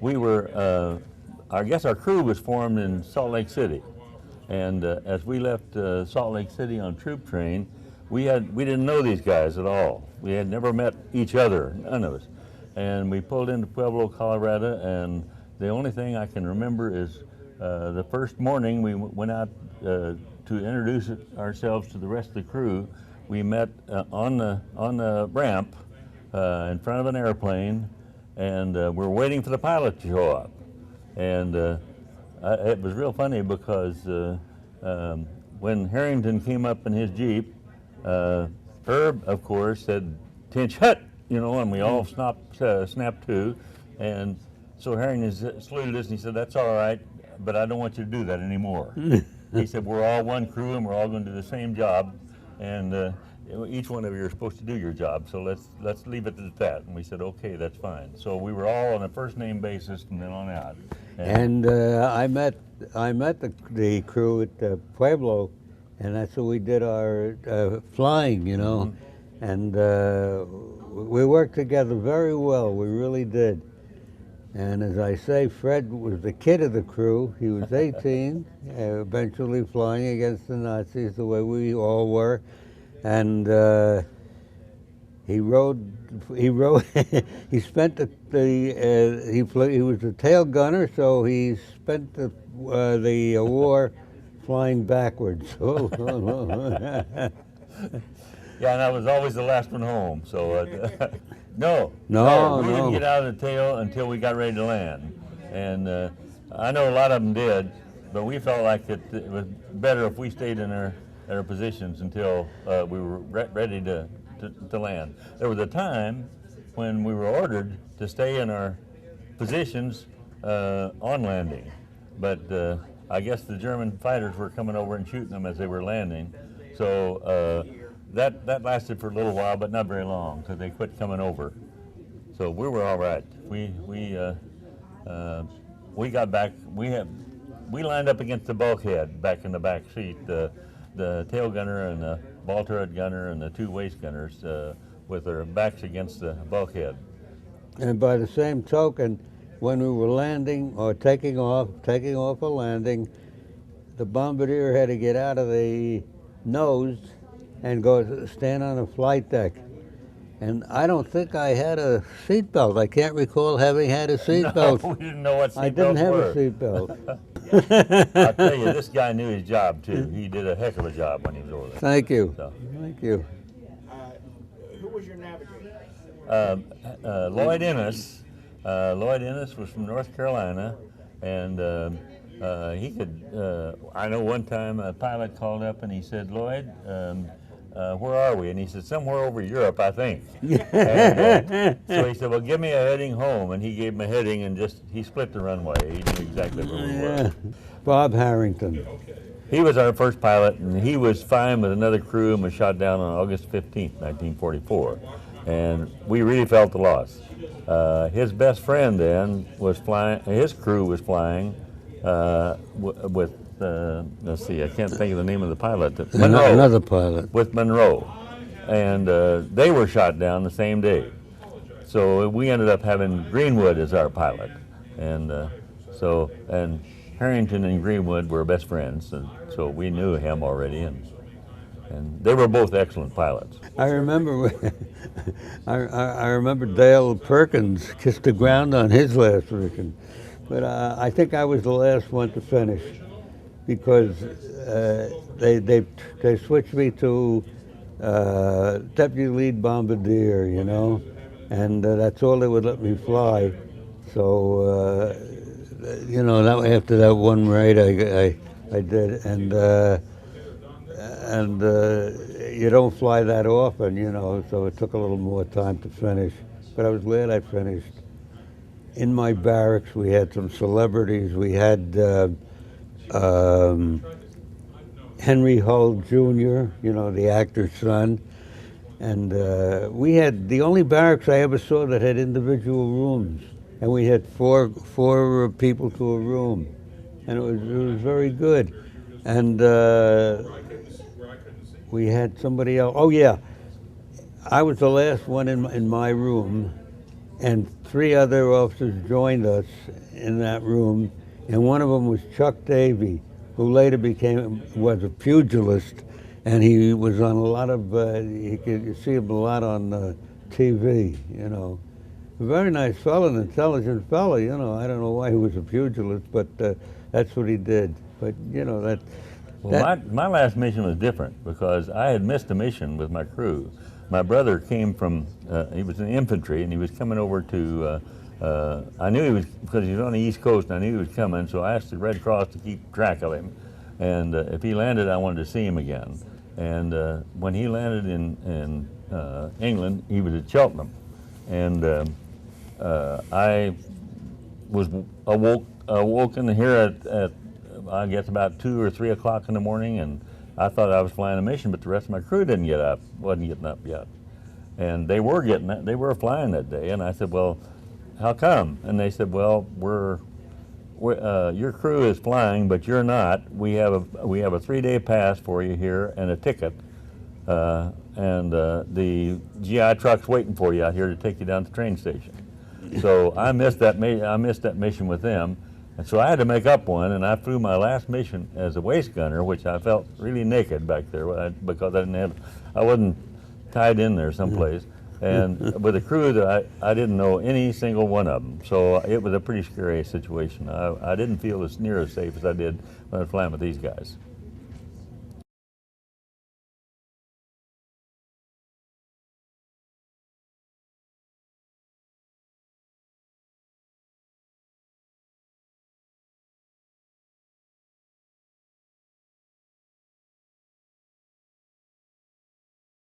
we were, I guess our crew was formed in Salt Lake City. And as we left Salt Lake City on troop train, we didn't know these guys at all. We had never met each other, none of us. And we pulled into Pueblo, Colorado, and the only thing I can remember is the first morning we went out to introduce ourselves to the rest of the crew. We met on the ramp in front of an airplane, and we're waiting for the pilot to show up. And it was real funny because when Harrington came up in his Jeep, Herb, of course, said, "Tinch hut," you know, and we all snapped to. And so Harrington saluted us and he said, "That's all right, but I don't want you to do that anymore." He said, "We're all one crew and we're all going to do the same job, and each one of you are supposed to do your job, so let's leave it at that." And we said, "Okay, that's fine." So we were all on a first name basis from then on out. And I met the crew at Pueblo, and that's where we did our flying, you know. And we worked together very well. We really did. And as I say, Fred was the kid of the crew. He was 18, eventually flying against the Nazis the way we all were. And he spent he was a tail gunner, so he spent the war flying backwards. Yeah, and I was always the last one home, so no, we didn't get out of the tail until we got ready to land. And I know a lot of them did, but we felt like it was better if we stayed in our positions until we were ready to land. There was a time when we were ordered to stay in our positions on landing, but I guess the German fighters were coming over and shooting them as they were landing, so that lasted for a little while, but not very long, because they quit coming over. So we were all right. We got back. We lined up against the bulkhead back in the back seat. The tail gunner and the ball turret gunner and the two waist gunners with their backs against the bulkhead. And by the same token, when we were landing or taking off a landing, the bombardier had to get out of the nose and go stand on the flight deck. And I don't think I had a seatbelt. I can't recall having had a seatbelt. No, we didn't know what seatbelts were. I didn't have a seatbelt. I'll tell you, this guy knew his job too. He did a heck of a job when he was over there. Thank you. So. Thank you. Who was your navigator? Lloyd Ennis. Lloyd Ennis was from North Carolina, and he could. I know one time a pilot called up and he said, "Lloyd, where are we?" And he said, "Somewhere over Europe, I think." And, so he said, "Well, give me a heading home," and he gave him a heading, and he split the runway. He knew exactly where we were. Bob Harrington. He was our first pilot, and he was flying with another crew and was shot down on August 15th, 1944. And we really felt the loss. His best friend then was flying, his crew was flying with, let's see, I can't think of the name of the pilot. Monroe, another pilot. With Monroe. And they were shot down the same day. So we ended up having Greenwood as our pilot. And and Harrington and Greenwood were best friends, and so we knew him already, and they were both excellent pilots. I remember, I remember Dale Perkins kissed the ground on his last mission, but I think I was the last one to finish because they switched me to deputy lead bombardier, you know, and that's all they would let me fly. So. You know, after that one raid, I did, and you don't fly that often, you know, so it took a little more time to finish. But I was glad I finished. In my barracks, we had some celebrities. We had Henry Hull Jr., you know, the actor's son, and we had the only barracks I ever saw that had individual rooms. And we had four people to a room, and it was very good. And we had somebody else. Oh yeah, I was the last one in my room, and 3 other officers joined us in that room, and one of them was Chuck Davey, who later was a pugilist, and he was on a lot of, you could see him a lot on TV, you know. A very nice fellow, an intelligent fellow, you know. I don't know why he was a pugilist, but that's what he did. But, you know, Well, my last mission was different because I had missed a mission with my crew. My brother came from, he was in infantry, and he was coming over to, I knew he was, because he was on the East Coast, and I knew he was coming, so I asked the Red Cross to keep track of him. And if he landed, I wanted to see him again. And when he landed in England, he was at Cheltenham. And I was awoken here at I guess about 2 or 3 o'clock in the morning, and I thought I was flying a mission, but the rest of my crew didn't get up, wasn't getting up yet. And they were flying that day, and I said, well, how come? And they said, well, your crew is flying, but you're not. We have a 3-day pass for you here and a ticket, and the GI truck's waiting for you out here to take you down to the train station. So I missed that mission with them. And so I had to make up one, and I flew my last mission as a waist gunner, which I felt really naked back there because I wasn't tied in there someplace. And with a crew that I didn't know any single one of them. So it was a pretty scary situation. I didn't feel as near as safe as I did when I was flying with these guys.